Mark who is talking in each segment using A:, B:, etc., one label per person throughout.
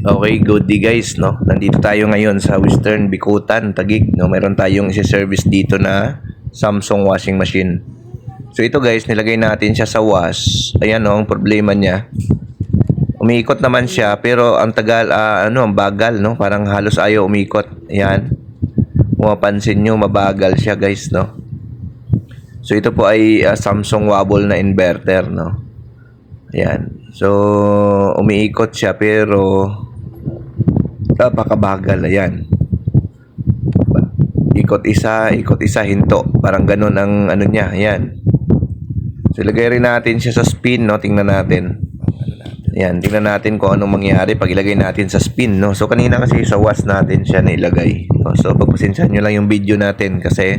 A: Okay, good day guys, no? Nandito tayo ngayon sa Western Bikutan, Taguig, no? Meron tayong isi-service dito na Samsung washing machine. So ito guys, nilagay natin siya sa wash. Ayan, no, ang problema niya. Umiikot naman siya, pero ang tagal, ang bagal, no? Parang halos ayaw umikot. Ayan. Kung mapansin nyo, mabagal siya guys, no? So ito po ay Samsung wobble na inverter, no? Ayan. So, umiikot siya pero napakabagal. Ayan. Ikot isa, hinto. Parang ganun ang ano niya. Ayan. So, ilagay rin natin siya sa spin, no? Tingnan natin. Ayan. Tingnan natin kung anong mangyari pag ilagay natin sa spin, no? So, kanina kasi sa wash natin siya na ilagay. No? So, pagpasensyahan nyo lang yung video natin kasi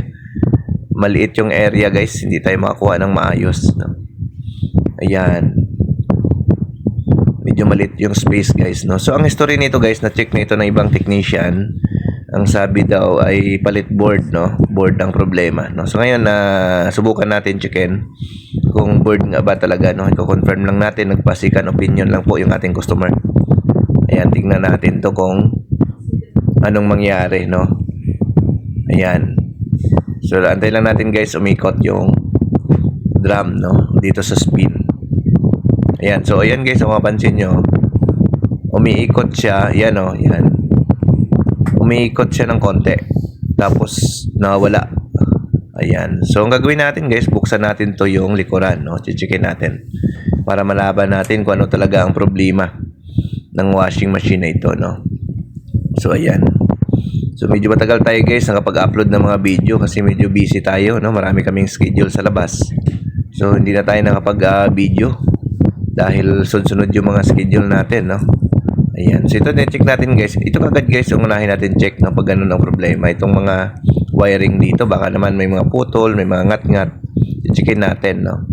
A: maliit yung area, guys. Hindi tayo makakuha ng maayos, no? Ayan. Medyo maliit yung space guys, no? So ang history nito guys, na-check na ito ng ibang technician. Ang sabi daw ay palit board, no? Board ang problema, no? So ngayon subukan natin checkin kung board nga ba talaga, no? I-confirm lang natin, nagpasikan opinion lang po yung ating customer. Ayan, tingnan natin to kung anong mangyari, no? Ayan. So antay lang natin guys, umikot yung drum, no? Dito sa spin. Ayan, so ayan guys, kung mapansin nyo, umiikot siya, yan o, yan. Umiikot siya ng konti, tapos nawawala. Ayan, so ang gagawin natin guys, buksan natin to yung likuran, no? Chichikin natin, para malaban natin kung ano talaga ang problema ng washing machine na ito, no? So ayan. So medyo matagal tayo guys nakapag-upload ng mga video kasi medyo busy tayo, no? Marami kaming schedule sa labas. So hindi na tayo nakapag-video. Dahil sunod-sunod yung mga schedule natin, no? Ayan. So, ito na-check natin, guys. Ito kagad, guys, yung unahin natin check, no? Pag ganun ang problema. Itong mga wiring dito, baka naman may mga putol, may mga ngat-ngat. I-checkin natin, no?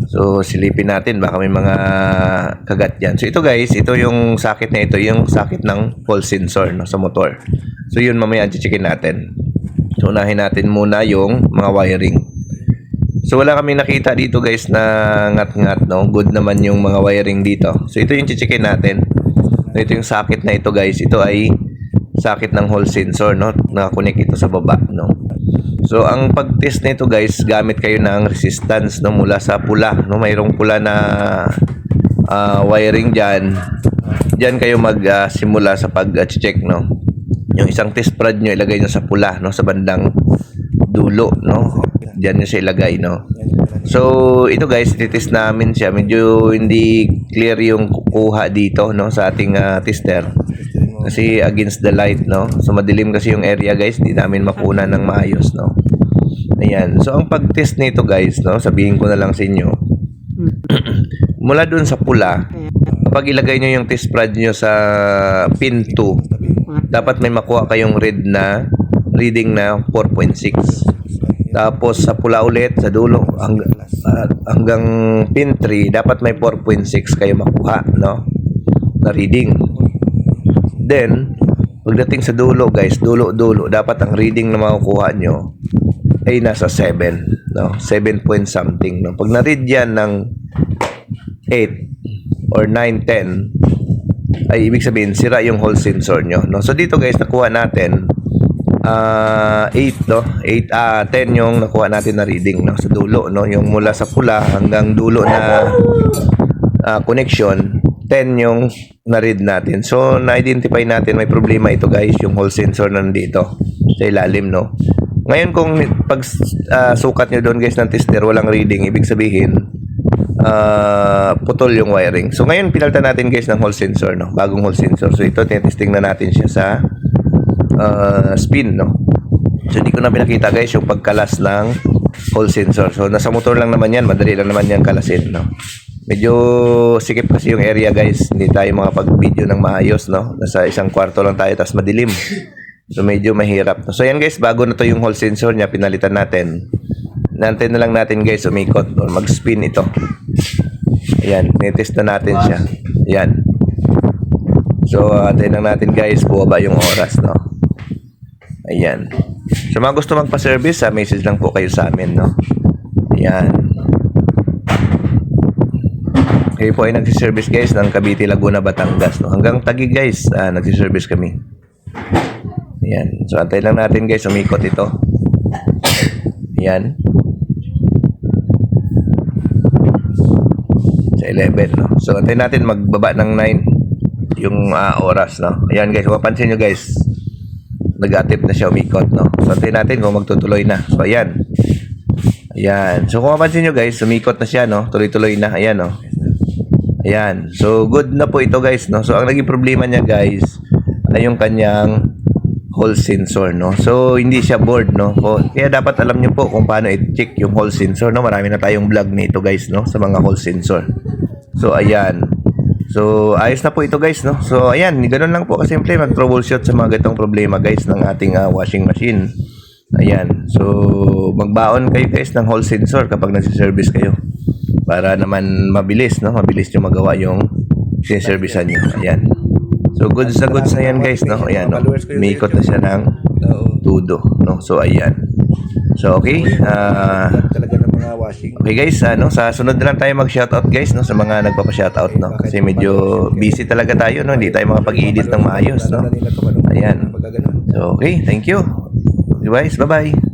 A: So, silipin natin. Baka may mga kagat yan. So, ito, guys, ito yung socket na ito. Yung socket ng hall sensor, no? Sa motor. So, yun mamaya i-checkin natin. So, unahin natin muna yung mga wiring. So wala kami nakita dito guys na ngat-ngat, no? Good naman yung mga wiring dito. So ito yung chichikin natin. So, ito yung socket na ito guys. Ito ay socket ng hall sensor, no? Naka-connect ito sa baba, no? So ang pag-test nito guys, gamit kayo ng resistance, no? Mula sa pula, no? Mayroong pula na wiring diyan. Diyan kayo mag-simula sa pag-check, no? Yung isang test prod nyo ilagay nyo sa pula, no? Sa bandang dulo, no? Diyan nyo siya ilagay, no? So, ito guys, titest namin siya. Medyo hindi clear yung kuha dito, no? Sa ating tester. Kasi against the light, no? So, madilim kasi yung area, guys. Hindi namin makunan ng maayos, no? Ayan. So, ang pag-test nito, guys, no? Sabihin ko na lang sa inyo. Mula dun sa pula, kapag ilagay nyo yung test prod nyo sa pin 2, dapat may makuha kayong reading na 4.6. Tapos sa pula ulit sa dulo hanggang pin 3 dapat may 4.6 kayo makuha, no? Na reading. Then pagdating sa dulo guys, dulo dapat ang reading na makukuha nyo ay nasa 7, no? 7 point something, no? Pag na-read yan ng 8 or 9, 10 ay ibig sabihin sira yung hall sensor nyo, no? So dito guys nakuha natin 8, no? 10 yung nakuha natin na reading, no? Sa dulo, no? Yung mula sa pula hanggang dulo na connection, 10 yung na-read natin. So, na-identify natin may problema ito guys, yung hall sensor nandito sa ilalim, no? Ngayon kung pag sukat nyo doon guys ng tester, walang reading, ibig sabihin putol yung wiring. So, ngayon pinalitan natin guys ng hall sensor, no? Bagong hall sensor. So, ito, tinetesting na natin siya sa spin, no? So hindi ko na pinakita guys yung pagkalas ng hall sensor. So nasa motor lang naman yan, madali lang naman yan kalasin, no? Medyo sikip kasi yung area guys, hindi tayo makapag-video ng maayos, no? Nasa isang kwarto lang tayo, tapos madilim. So medyo mahirap, no? So yan guys, bago na to yung hall sensor niya, pinalitan natin. Nantay na lang natin guys, umikot or mag-spin ito. Ayan, netest na natin siya. Ayan. So antayin lang natin guys, buwaba yung oras, no? Ayan. So mga gusto magpa-service, message lang po kayo sa amin, no? Ayan. Kayo po ay nagsiservice guys ng Cavite, Laguna, Batangas. No? Hanggang Taguig guys, nagsiservice kami. Ayan. So, antay lang natin guys, umikot ito. Ayan. Sa 11, no? So, antay natin magbaba ng 9 yung oras, no? Ayan guys, kung mapansin nyo guys, nag-attempt na siya umikot, no? So, antay natin kung magtutuloy na. So, ayan. Ayan. So, kung mapansin nyo guys, umikot na siya, no? Tuloy-tuloy na. Ayan, no? Ayan. So, good na po ito guys, no? So, ang naging problema niya guys, ay yung kanyang hall sensor, no? So, hindi siya board, no? Kaya dapat alam nyo po kung paano i-check yung hall sensor, no? Marami na tayong vlog nito guys, no? Sa mga hall sensor. So, ayan. So, ayos na po ito guys, no? So, ayan, ganun lang po kasimple mag-troubleshoot sa mga ganitong problema guys ng ating washing machine. Ayan. So, magbaon kayo guys ng hall sensor kapag nagsiservice kayo. Para naman mabilis, no? Mabilis nyo magawa yung siniservicean nyo. Ayan. So, goods na yan guys, no? Ayan, no? Umiikot na siya ng tudo, no? So, ayan. So, okay.
B: Talaga ng mga washing.
A: Okay guys, sa sunod na lang tayo mag-shoutout guys, no, sa mga nagpapa-shoutout, no. Kasi medyo busy talaga tayo, no. Hindi tayo makapag-edit ng maayos, no. Ayan. So, okay, thank you. Guys, bye-bye.